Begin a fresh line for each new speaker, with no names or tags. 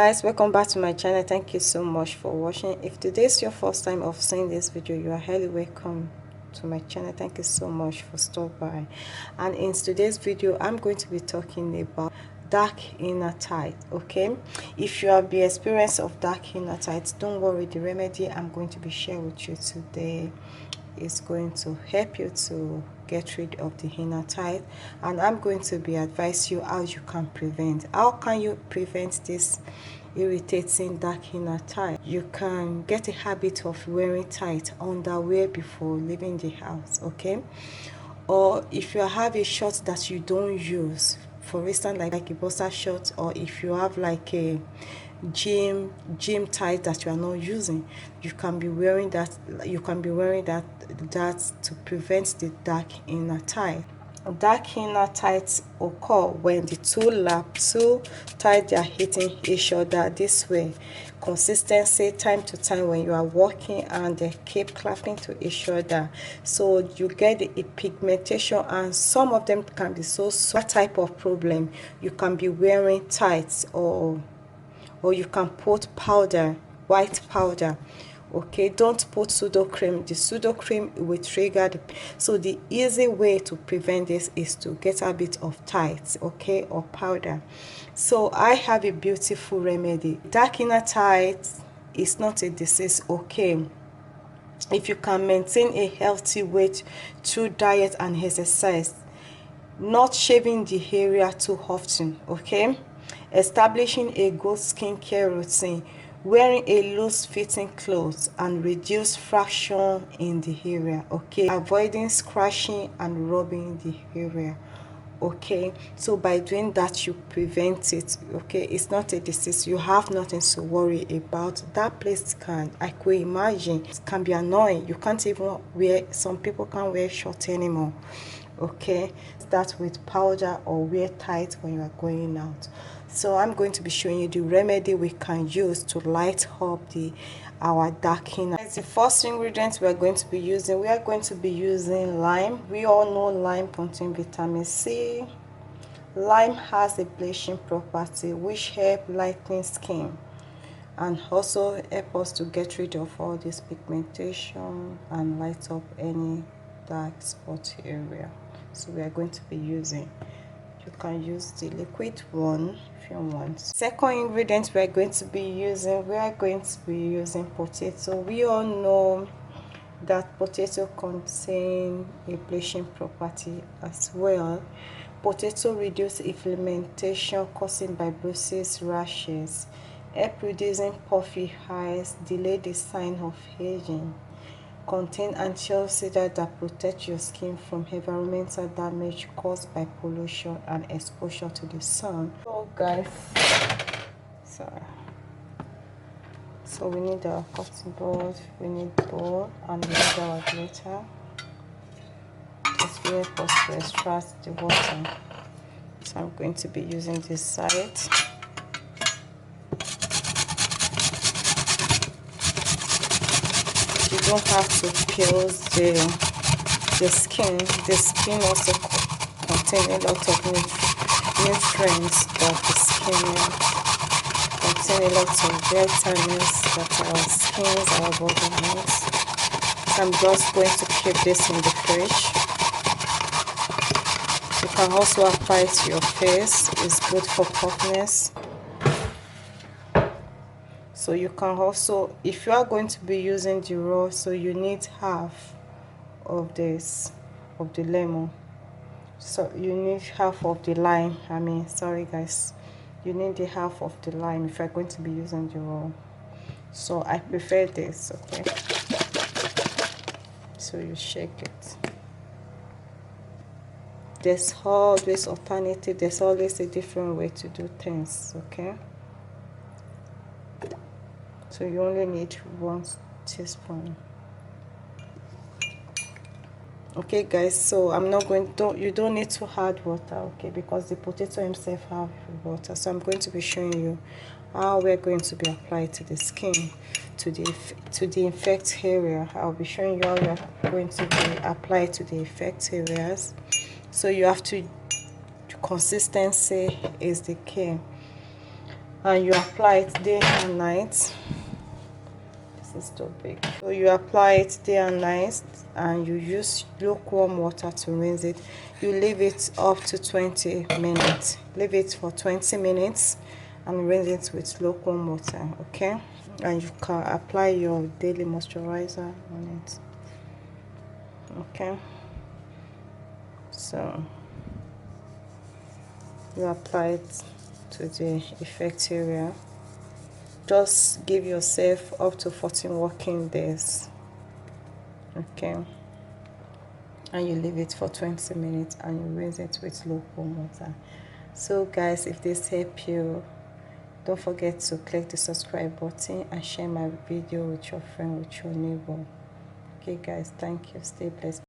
guys, welcome back to my channel. Thank you so much for watching. If today is your first time of seeing this video, you are highly welcome to my channel. Thank you so much for stopping by. And in today's video, I'm going to be talking about dark inner tight. Okay, if you have the experience of dark inner tight, don't worry, the remedy I'm going to be sharing with you today is going to help you to get rid of the inner tight, and I'm going to be advise you how you can prevent. How can you prevent this irritating dark inner tight? You can get a habit of wearing tight underwear before leaving the house, okay? Or if you have a short that you don't use, for instance like a boxer short, or if you have like a gym tight that you are not using, you can be wearing that to prevent the dark inner tight. Dark inner tights occur when the two tight they are hitting each other this way. Consistency time to time when you are walking and they keep clapping to each other, so you get a pigmentation, and some of them can be so type of problem. You can be wearing tights, or you can put powder, white powder. Okay, don't put pseudo cream. The pseudo cream will trigger so the easy way to prevent this is to get a bit of tights, okay, or powder. So I have a beautiful remedy. Dark inner tights is not a disease, okay, if you can maintain a healthy weight through diet and exercise, not shaving the area too often, okay, establishing a good skincare routine, wearing a loose fitting clothes and reduce friction in the area, okay, avoiding scratching and rubbing the area, okay. So by doing that you prevent it, okay. It's not a disease, you have nothing to worry about. That place I could imagine it can be annoying. You can't even wear, some people can't wear short anymore, okay. Start with powder or wear tight when you are going out. So I'm going to be showing you the remedy we can use to light up our dark inner. The first ingredient we are going to be using, lime. We all know lime contains vitamin C. Lime has a bleaching property which help lighten skin and also help us to get rid of all this pigmentation and light up any dark spot area. So we are going to be using, you can use the liquid one if you want. Second ingredient we are going to be using potato. We all know that potato contain a bleaching property as well. Potato reduce inflammation causing by bruises, rashes, help reducing puffy eyes, delay the sign of aging, contain antioxidants that protect your skin from environmental damage caused by pollution and exposure to the sun. So guys, so we need our cotton board, we need bowl, and we need our glitter. This will help us to extract the water. So I'm going to be using this side. You don't have to peel the skin. The skin also contains a lot of nutrients that the skin contain, a lot of vitamins that our skins, our body needs. So I'm just going to keep this in the fridge. You can also apply it to your face. It's good for puffiness. So you can also, if you are going to be using the raw, so you need half of this of the lemon. So you need half of the lime. Sorry guys, you need the half of the lime if you're going to be using the raw. So I prefer this, okay. So you shake it. There's always alternative, there's always a different way to do things, okay. So you only need 1 teaspoon. Okay guys, so I'm not going to, you don't need to add water, okay, because the potato himself have water. So I'm going to be showing you how we're going to be applied to the skin, to the infect area. I'll be showing you how you're going to be applied to the infect areas. So you have to, consistency is the key. and you apply it day and night. This is too big. So you apply it day and night, and you use lukewarm water to rinse it. You leave it up to 20 minutes. Leave it for 20 minutes and rinse it with lukewarm water, okay? And you can apply your daily moisturizer on it, okay? So you apply it to the effect area. Just give yourself up to 14 working days, okay? And you leave it for 20 minutes and you rinse it with lukewarm water. So guys, if this helped you, don't forget to click the subscribe button and share my video with your friend, with your neighbor. Okay guys, thank you. Stay blessed.